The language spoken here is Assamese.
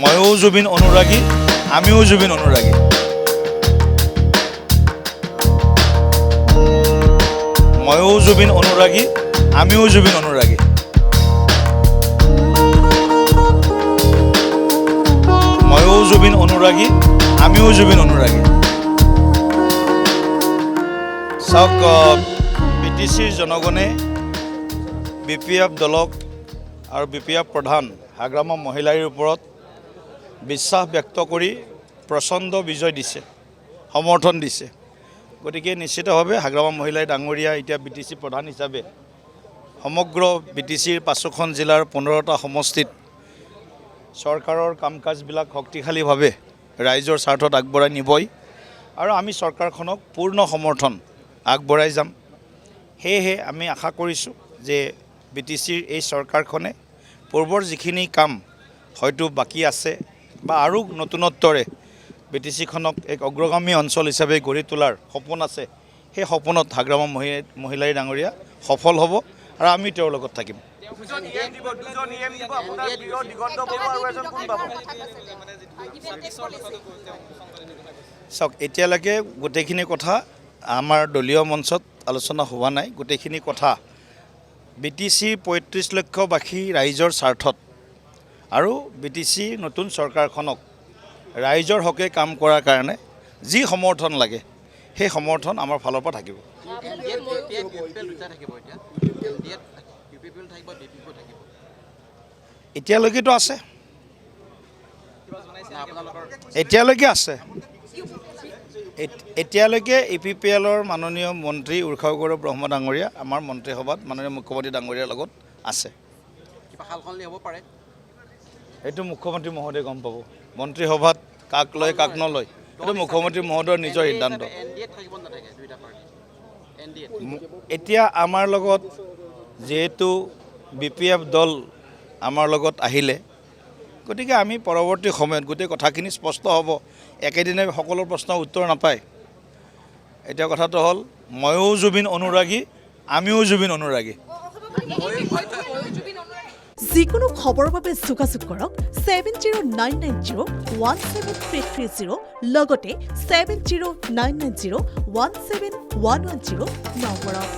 ময়ো জুবিন অনুৰাগী, আমিও জুবিন অনুৰাগী। ময়ো জুবিন অনুৰাগী, আমিও জুবিন অনুৰাগী। ময়ো জুবিন অনুৰাগী, আমিও জুবিন অনুৰাগী। চাওক, BTCৰ জনগণে BPF দলক আৰু BPF প্ৰধান হাগ্ৰামা মহিলাৰ ওপৰত বিশ্বাস ব্যক্ত কৰি প্ৰচণ্ড বিজয় দিছে, সমৰ্থন দিছে। গতিকে নিশ্চিতভাৱে হাগ্ৰামা মহিলাই ডাঙৰীয়া এতিয়া BTC প্ৰধান হিচাপে সমগ্ৰ BTCৰ 5খন জিলাৰ 15টা সমষ্টিত চৰকাৰৰ কাম কাজবিলাক শক্তিশালীভাৱে ৰাইজৰ স্বাৰ্থত আগবঢ়াই নিবই আৰু আমি চৰকাৰখনক পূৰ্ণ সমৰ্থন আগবঢ়াই যাম। সেয়েহে আমি আশা কৰিছোঁ যে BTCৰ এই চৰকাৰখনে পূৰ্বৰ যিখিনি কাম হয়তো বাকী আছে বা আৰু নতুনত্বৰে BTCখনক এক অগ্ৰগামী অঞ্চল হিচাপে গঢ়ি তোলাৰ সপোন আছে, সেই সপোনত হাগ্ৰামা মহিলাই ডাঙৰীয়া সফল হ'ব আৰু আমি তেওঁৰ লগত থাকিম। চাওক, এতিয়ালৈকে গোটেইখিনি কথা আমাৰ দলীয় মঞ্চত আলোচনা হোৱা নাই। গোটেইখিনি কথা BTCৰ 35 লক্ষবাসী ৰাইজৰ স্বাৰ্থত আৰু BTC নতুন চৰকাৰখনক ৰাইজৰ হকে কাম কৰাৰ কাৰণে যি সমৰ্থন লাগে সেই সমৰ্থন আমাৰ ফালৰ পৰা থাকিব। এতিয়ালৈকেতো আছে, এতিয়ালৈকে আছে। এতিয়ালৈকে EPPLৰ মাননীয় মন্ত্ৰী উৰ্খাও গৌৰৱ ব্ৰহ্ম ডাঙৰীয়া আমাৰ মন্ত্ৰীসভাত মাননীয় মুখ্যমন্ত্ৰী ডাঙৰীয়াৰ লগত আছে। এইটো মুখ্যমন্ত্ৰী মহোদয়ে গম পাব। মন্ত্ৰীসভাত কাক লয় কাক নলয় এইটো মুখ্যমন্ত্ৰী মহোদয়ৰ নিজৰ সিদ্ধান্ত। এতিয়া আমাৰ লগত যিহেতু BPF দল আমাৰ লগত আহিলে, গতিকে আমি পৰৱৰ্তী সময়ত গোটেই কথাখিনি স্পষ্ট হ'ব। একেদিনে সকলো প্ৰশ্নৰ উত্তৰ নাপায়। এতিয়া কথাটো হ'ল, ময়ো জুবিন অনুৰাগী, আমিও জুবিন অনুৰাগী। যিকোনো খবৰৰ বাবে যোগাযোগ কৰক 7099017330 লগতে 7099017110 নম্বৰত।